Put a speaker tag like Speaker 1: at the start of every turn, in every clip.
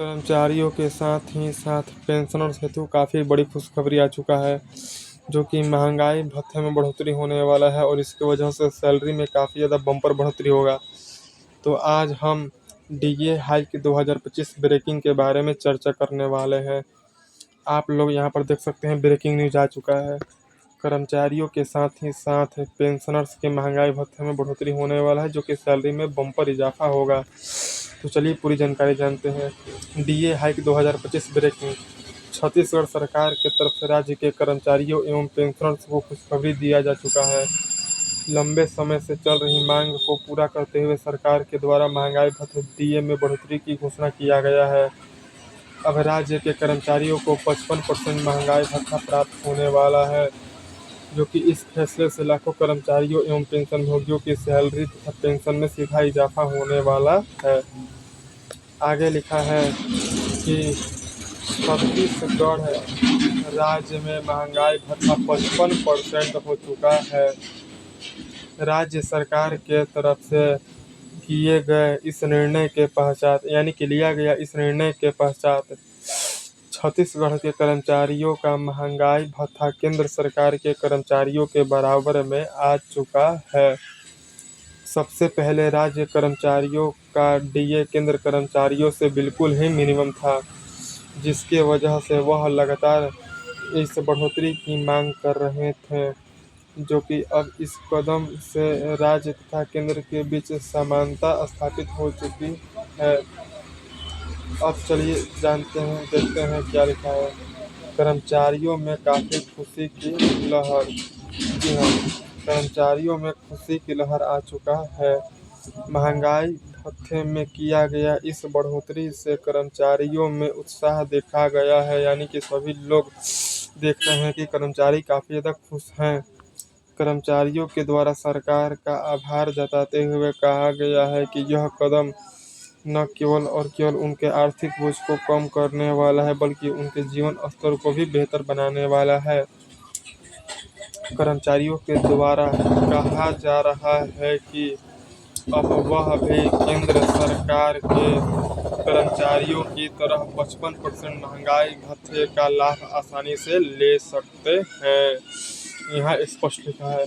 Speaker 1: कर्मचारियों के साथ ही साथ पेंशनर्स हेतु काफ़ी बड़ी खुशखबरी आ चुका है, जो कि महंगाई भत्ते में बढ़ोतरी होने वाला है और इसकी वजह से सैलरी में काफ़ी ज़्यादा बम्पर बढ़ोतरी होगा। तो आज हम डीए हाइक 2025 ब्रेकिंग के बारे में चर्चा करने वाले हैं। आप लोग यहाँ पर देख सकते हैं, ब्रेकिंग न्यूज आ चुका है। कर्मचारियों के साथ ही साथ पेंशनर्स के महंगाई भत्ते में बढ़ोतरी होने वाला है, जो कि सैलरी में बम्पर इजाफा होगा। तो चलिए पूरी जानकारी जानते हैं। DA hike 2025 breaking. छत्तीसगढ़ सरकार के तरफ से राज्य के कर्मचारियों एवं पेंशनर्स को खुशखबरी दिया जा चुका है। लंबे समय से चल रही मांग को पूरा करते हुए सरकार के द्वारा महंगाई भत्ते डीए में बढ़ोतरी की घोषणा किया गया है। अब राज्य के कर्मचारियों को 55% महंगाई भत्ता प्राप्त होने वाला है, जो कि इस फैसले से लाखों कर्मचारियों एवं पेंशनभोगियों की सैलरी तथा पेंशन में सीधा इजाफा होने वाला है। आगे लिखा है कि छत्तीसगढ़ राज्य में महंगाई भत्ता 55% हो चुका है। राज्य सरकार के तरफ से किए गए इस निर्णय के पश्चात लिया गया इस निर्णय के पश्चात छत्तीसगढ़ के कर्मचारियों का महंगाई भत्ता केंद्र सरकार के कर्मचारियों के बराबर में आ चुका है। सबसे पहले राज्य कर्मचारियों का डीए केंद्र कर्मचारियों से बिल्कुल ही मिनिमम था, जिसके वजह से वह लगातार इस बढ़ोतरी की मांग कर रहे थे, जो कि अब इस कदम से राज्य तथा केंद्र के बीच समानता स्थापित हो चुकी है। अब चलिए देखते हैं क्या लिखा है। कर्मचारियों में काफ़ी खुशी की लहर। जी हाँ, कर्मचारियों में खुशी की लहर आ चुका है। महंगाई भत्ते में किया गया इस बढ़ोतरी से कर्मचारियों में उत्साह देखा गया है, यानी कि सभी लोग देख रहे हैं कि कर्मचारी काफ़ी ज़्यादा खुश हैं। कर्मचारियों के द्वारा सरकार का आभार जताते हुए कहा गया है कि यह कदम न केवल उनके आर्थिक बोझ को कम करने वाला है, बल्कि उनके जीवन स्तर को भी बेहतर बनाने वाला है। कर्मचारियों के द्वारा कहा जा रहा है कि अब वह भी केंद्र सरकार के कर्मचारियों की तरह 55% महंगाई भत्ते का लाभ आसानी से ले सकते हैं। यहाँ स्पष्ट लिखा है।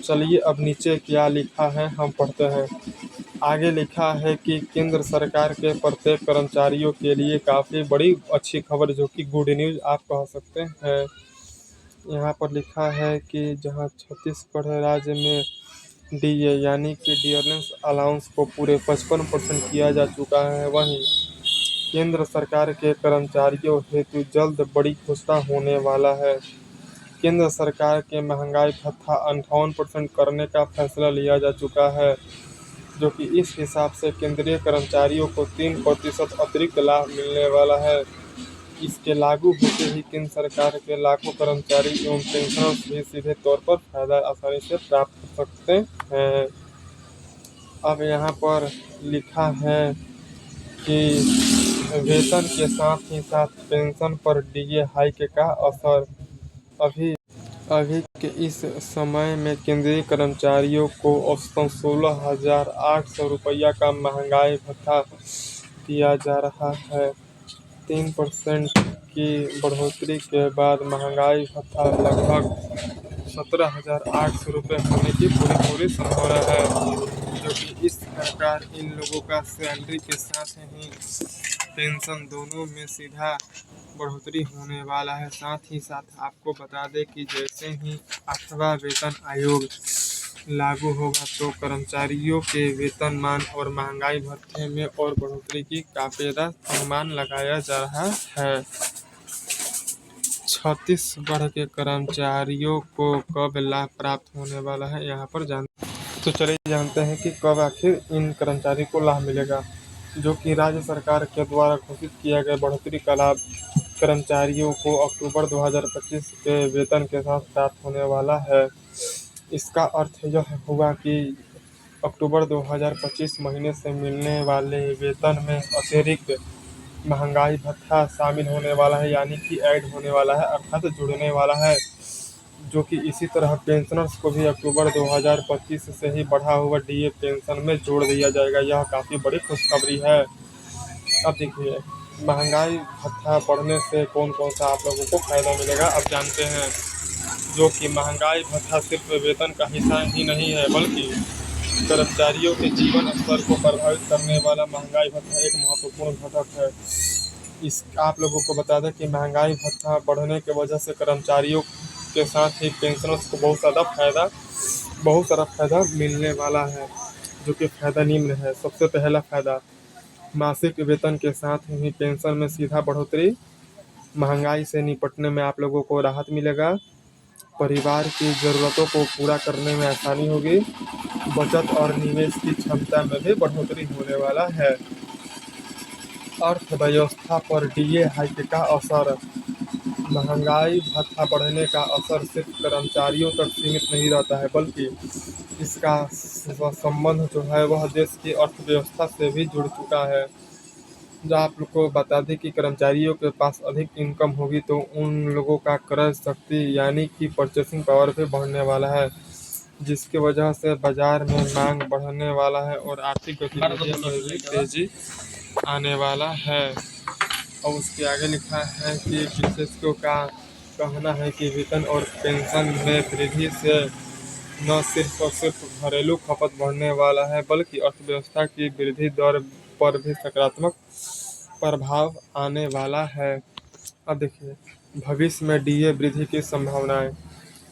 Speaker 1: चलिए अब नीचे क्या लिखा है हम पढ़ते हैं। आगे लिखा है कि केंद्र सरकार के प्रत्येक कर्मचारियों के लिए काफ़ी बड़ी अच्छी खबर, जो कि गुड न्यूज़ आप कह सकते हैं। यहाँ पर लिखा है कि जहाँ छत्तीसगढ़ राज्य में डीए यानी कि डियरनेस अलाउंस को पूरे 55% किया जा चुका है, वहीं केंद्र सरकार के कर्मचारियों हेतु जल्द बड़ी घोषणा होने वाला है। केंद्र सरकार के महंगाई भत्ता 58% करने का फैसला लिया जा चुका है, जो कि इस हिसाब से केंद्रीय कर्मचारियों को 3% अतिरिक्त लाभ मिलने वाला है। इसके लागू होते ही केंद्र सरकार के लाखों कर्मचारी एवं पेंशनर्स भी सीधे तौर पर फायदा आसानी से प्राप्त कर सकते हैं। अब यहाँ पर लिखा है कि वेतन के साथ ही साथ पेंशन पर डीए हाइक का असर। अभी के इस समय में केंद्रीय कर्मचारियों को औसतन 16,800 रुपया का महंगाई भत्ता दिया जा रहा है। 3% की बढ़ोतरी के बाद महंगाई भत्ता लगभग 17,800 रुपये होने की पूरी संभावना है, जो कि इस प्रकार इन लोगों का सैलरी के साथ ही पेंशन दोनों में सीधा बढ़ोतरी होने वाला है। साथ ही साथ आपको बता दें कि जैसे ही 8वां वेतन आयोग लागू होगा तो कर्मचारियों के वेतनमान और महंगाई भत्ते में और बढ़ोतरी की काफ़ी ज़्यादा अनुमान लगाया जा रहा है। छत्तीसगढ़ के कर्मचारियों को कब लाभ प्राप्त होने वाला है, यहाँ पर तो चलिए जानते हैं कि कब आखिर इन कर्मचारियों को लाभ मिलेगा। जो कि राज्य सरकार के द्वारा घोषित किया गया बढ़ोतरी का लाभ कर्मचारियों को अक्टूबर 2025 के वेतन के साथ प्राप्त होने वाला है। इसका अर्थ यह हुआ कि अक्टूबर 2025 महीने से मिलने वाले वेतन में अतिरिक्त महंगाई भत्ता शामिल होने वाला है, यानी कि ऐड होने वाला है, अर्थात जुड़ने वाला है। जो कि इसी तरह पेंशनर्स को भी अक्टूबर 2025 से ही बढ़ा हुआ डीए पेंशन में जोड़ दिया जाएगा। यह काफ़ी बड़ी खुशखबरी है। अब देखिए, महंगाई भत्ता बढ़ने से कौन कौन सा आप लोगों को फायदा मिलेगा अब जानते हैं। जो कि महंगाई भत्ता सिर्फ वेतन का हिस्सा ही नहीं है, बल्कि कर्मचारियों के जीवन स्तर को प्रभावित करने वाला महंगाई भत्ता एक महत्वपूर्ण घटक है। इस आप लोगों को बता दें कि महंगाई भत्ता बढ़ने की वजह से कर्मचारियों के साथ ही पेंशनर्स को बहुत सारा फायदा मिलने वाला है। जो कि फायदा निम्न है। सबसे पहला फायदा, मासिक वेतन के साथ ही पेंशन में सीधा बढ़ोतरी। महंगाई से निपटने में आप लोगों को राहत मिलेगा। परिवार की ज़रूरतों को पूरा करने में आसानी होगी। बचत और निवेश की क्षमता में भी बढ़ोतरी होने वाला है। अर्थव्यवस्था पर डीए हाइक का असर। महंगाई भत्ता बढ़ने का असर सिर्फ कर्मचारियों तक सीमित नहीं रहता है, बल्कि इसका संबंध जो है वह देश की अर्थव्यवस्था से भी जुड़ चुका है। जो आप लोग को बता दें कि कर्मचारियों के पास अधिक इनकम होगी तो उन लोगों का क्रय शक्ति यानी कि परचेसिंग पावर भी बढ़ने वाला है, जिसकी वजह से बाजार में मांग बढ़ने वाला है और आर्थिक गतिविधियों में भी तेजी आने वाला है। और उसके आगे लिखा है कि विशेषज्ञों का कहना है कि वेतन और पेंशन में वृद्धि से न सिर्फ और सिर्फ घरेलू खपत बढ़ने वाला है, बल्कि अर्थव्यवस्था की वृद्धि दर पर भी सकारात्मक प्रभाव आने वाला है। अब देखिए, भविष्य में डीए वृद्धि की संभावनाएं।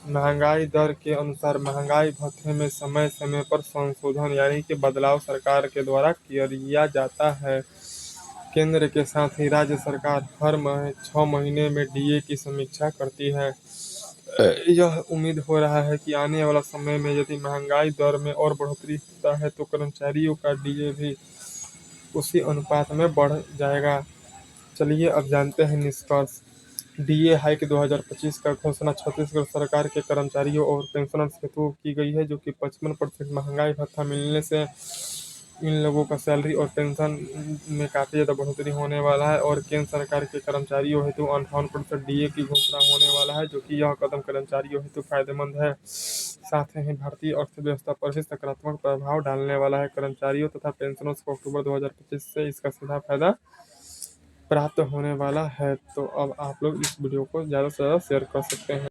Speaker 1: महंगाई दर के अनुसार महंगाई भत्ते में समय समय पर संशोधन यानी कि बदलाव सरकार के द्वारा किया जाता है। केंद्र के साथ ही राज्य सरकार हर 6 महीने में डीए की समीक्षा करती है। यह उम्मीद हो रहा है कि आने वाला समय में यदि महंगाई दर में और बढ़ोतरी होता है तो कर्मचारियों का डीए भी उसी अनुपात में बढ़ जाएगा। चलिए अब जानते हैं निष्कर्ष। डीए हाइक 2025 का घोषणा छत्तीसगढ़ सरकार के कर्मचारियों और पेंशनर्स हेतु की गई है, जो कि 55% महंगाई भत्ता मिलने से इन लोगों का सैलरी और पेंशन में काफ़ी ज़्यादा बढ़ोतरी होने वाला है। और केंद्र सरकार के कर्मचारियों हेतु 58% डीए की घोषणा होने वाला है, जो कि यह कदम कर्मचारियों हेतु फायदेमंद है। साथ ही भारतीय अर्थव्यवस्था पर भी सकारात्मक प्रभाव डालने वाला है। कर्मचारियों तथा पेंशनर्स को अक्टूबर 2025 से इसका सीधा फायदा प्राप्त होने वाला है। तो अब आप लोग इस वीडियो को ज़्यादा से ज़्यादा शेयर कर सकते हैं।